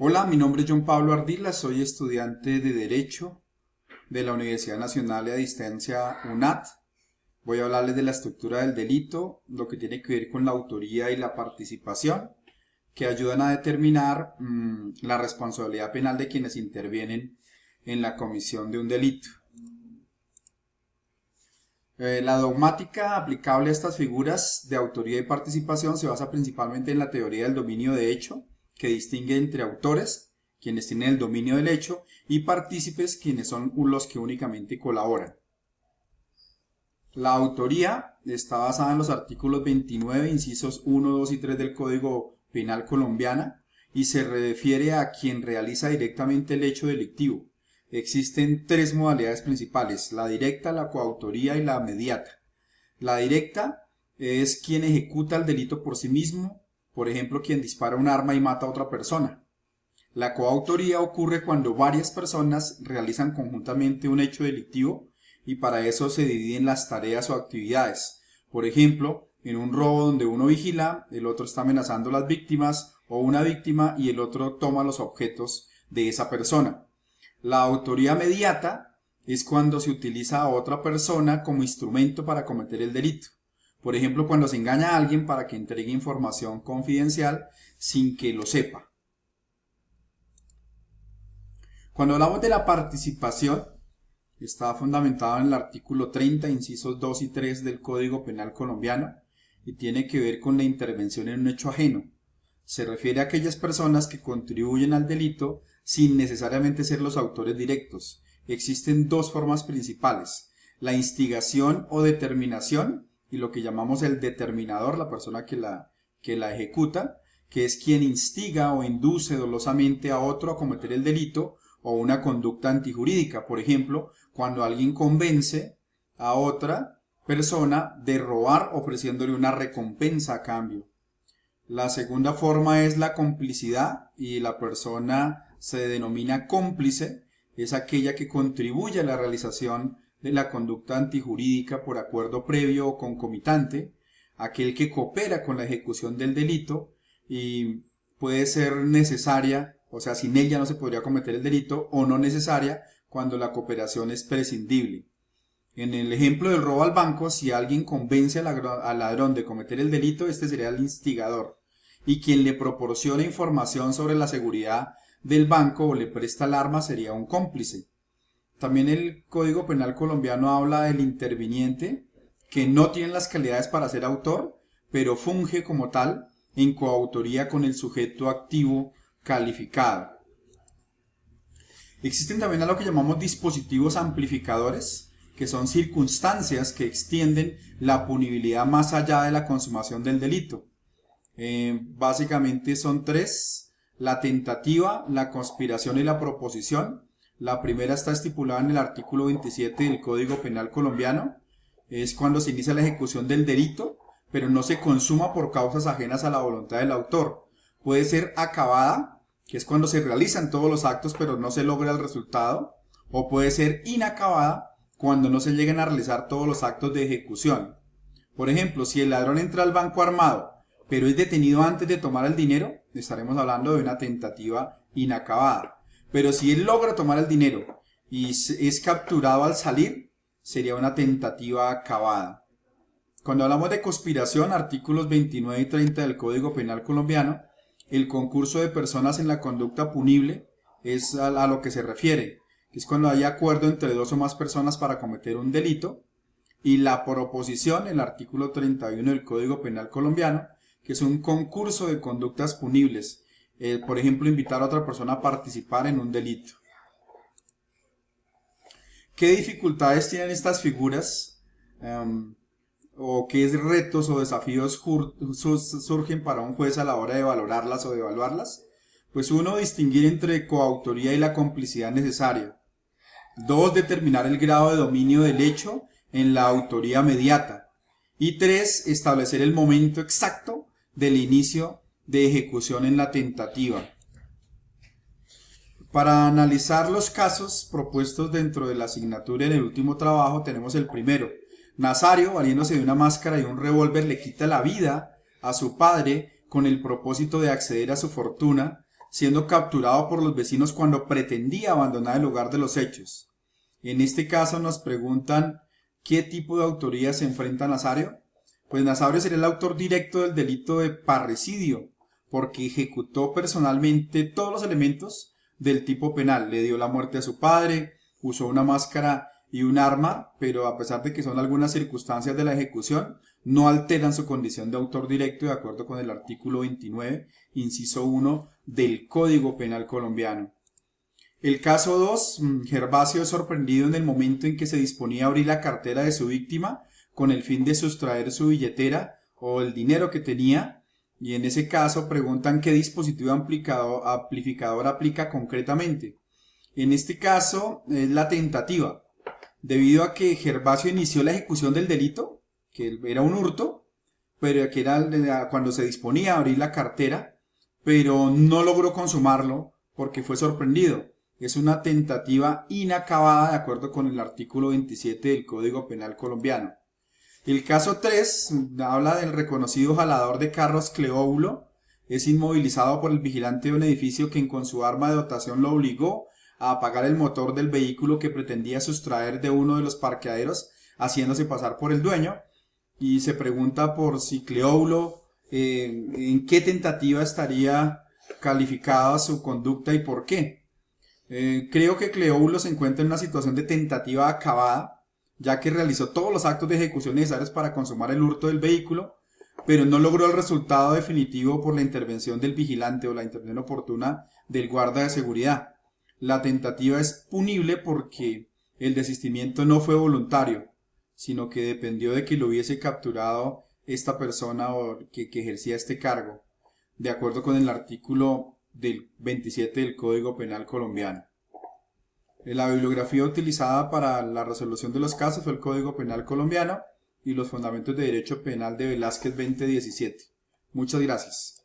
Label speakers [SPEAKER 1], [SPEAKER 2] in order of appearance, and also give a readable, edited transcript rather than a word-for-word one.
[SPEAKER 1] Hola, mi nombre es John Pablo Ardila, soy estudiante de Derecho de la Universidad Nacional de a Distancia UNAD. Voy a hablarles de la estructura del delito, lo que tiene que ver con la autoría y la participación, que ayudan a determinar la responsabilidad penal de quienes intervienen en la comisión de un delito. La dogmática aplicable a estas figuras de autoría y participación se basa principalmente en la teoría del dominio de hecho, que distingue entre autores, quienes tienen el dominio del hecho, y partícipes, quienes son los que únicamente colaboran. La autoría está basada en los artículos 29, incisos 1, 2 y 3 del Código Penal colombiano y se refiere a quien realiza directamente el hecho delictivo. Existen tres modalidades principales: la directa, la coautoría y la mediata. La directa es quien ejecuta el delito por sí mismo, por ejemplo, quien dispara un arma y mata a otra persona. La coautoría ocurre cuando varias personas realizan conjuntamente un hecho delictivo y para eso se dividen las tareas o actividades. Por ejemplo, en un robo donde uno vigila, el otro está amenazando a las víctimas, o una víctima y el otro toma los objetos de esa persona. La autoría mediata es cuando se utiliza a otra persona como instrumento para cometer el delito. Por ejemplo, cuando se engaña a alguien para que entregue información confidencial sin que lo sepa. Cuando hablamos de la participación, está fundamentado en el artículo 30, incisos 2 y 3 del Código Penal colombiano y tiene que ver con la intervención en un hecho ajeno. Se refiere a aquellas personas que contribuyen al delito sin necesariamente ser los autores directos. Existen dos formas principales: la instigación o determinación y lo que llamamos el determinador, la persona que la ejecuta, que es quien instiga o induce dolosamente a otro a cometer el delito o una conducta antijurídica. Por ejemplo, cuando alguien convence a otra persona de robar ofreciéndole una recompensa a cambio. La segunda forma es la complicidad y la persona se denomina cómplice, es aquella que contribuye a la realización de la conducta antijurídica por acuerdo previo o concomitante, aquel que coopera con la ejecución del delito y puede ser necesaria, o sea, sin ella no se podría cometer el delito, o no necesaria cuando la cooperación es prescindible. En el ejemplo del robo al banco, si alguien convence al ladrón de cometer el delito, este sería el instigador. Y quien le proporciona información sobre la seguridad del banco o le presta el arma sería un cómplice. También el Código Penal colombiano habla del interviniente, que no tiene las calidades para ser autor, pero funge como tal en coautoría con el sujeto activo calificado. Existen también a lo que llamamos dispositivos amplificadores, que son circunstancias que extienden la punibilidad más allá de la consumación del delito. Básicamente son tres: la tentativa, la conspiración y la proposición. La primera está estipulada en el artículo 27 del Código Penal colombiano. Es cuando se inicia la ejecución del delito, pero no se consuma por causas ajenas a la voluntad del autor. Puede ser acabada, que es cuando se realizan todos los actos pero no se logra el resultado, o puede ser inacabada, cuando no se llegan a realizar todos los actos de ejecución. Por ejemplo, si el ladrón entra al banco armado, pero es detenido antes de tomar el dinero, estaremos hablando de una tentativa inacabada. Pero si él logra tomar el dinero y es capturado al salir, sería una tentativa acabada. Cuando hablamos de conspiración, artículos 29 y 30 del Código Penal colombiano, el concurso de personas en la conducta punible es a lo que se refiere, que es cuando hay acuerdo entre dos o más personas para cometer un delito, y la proposición, el artículo 31 del Código Penal colombiano, que es un concurso de conductas punibles, por ejemplo, invitar a otra persona a participar en un delito. ¿Qué dificultades tienen estas figuras? ¿O qué retos o desafíos surgen para un juez a la hora de valorarlas o de evaluarlas? Pues uno, distinguir entre coautoría y la complicidad necesaria. Dos, determinar el grado de dominio del hecho en la autoría mediata. Y tres, establecer el momento exacto del inicio de ejecución en la tentativa. Para analizar los casos propuestos dentro de la asignatura en el último trabajo, tenemos el primero. Nazario, valiéndose de una máscara y un revólver, le quita la vida a su padre con el propósito de acceder a su fortuna, siendo capturado por los vecinos cuando pretendía abandonar el lugar de los hechos. En este caso nos preguntan ¿qué tipo de autoría se enfrenta Nazario? Pues Nazario sería el autor directo del delito de parricidio, porque ejecutó personalmente todos los elementos del tipo penal. Le dio la muerte a su padre, usó una máscara y un arma, pero a pesar de que son algunas circunstancias de la ejecución, no alteran su condición de autor directo de acuerdo con el artículo 29, inciso 1 del Código Penal colombiano. El caso 2, Gervasio es sorprendido en el momento en que se disponía a abrir la cartera de su víctima con el fin de sustraer su billetera o el dinero que tenía, y en ese caso preguntan qué dispositivo amplificador aplica concretamente. En este caso es la tentativa, debido a que Gervasio inició la ejecución del delito, que era un hurto, pero que era cuando se disponía a abrir la cartera, pero no logró consumarlo porque fue sorprendido. Es una tentativa inacabada de acuerdo con el artículo 27 del Código Penal colombiano. El caso 3 habla del reconocido jalador de carros Cleóbulo. Es inmovilizado por el vigilante de un edificio quien con su arma de dotación lo obligó a apagar el motor del vehículo que pretendía sustraer de uno de los parqueaderos, haciéndose pasar por el dueño. Y se pregunta por si Cleóbulo, en qué tentativa estaría calificada su conducta y por qué. Creo que Cleóbulo se encuentra en una situación de tentativa acabada, ya que realizó todos los actos de ejecución necesarios para consumar el hurto del vehículo, pero no logró el resultado definitivo por la intervención del vigilante o la intervención oportuna del guarda de seguridad. La tentativa es punible porque el desistimiento no fue voluntario, sino que dependió de que lo hubiese capturado esta persona o que ejercía este cargo, de acuerdo con el artículo del 27 del Código Penal colombiano. La bibliografía utilizada para la resolución de los casos fue el Código Penal colombiano y los fundamentos de derecho penal de Velázquez 2017. Muchas gracias.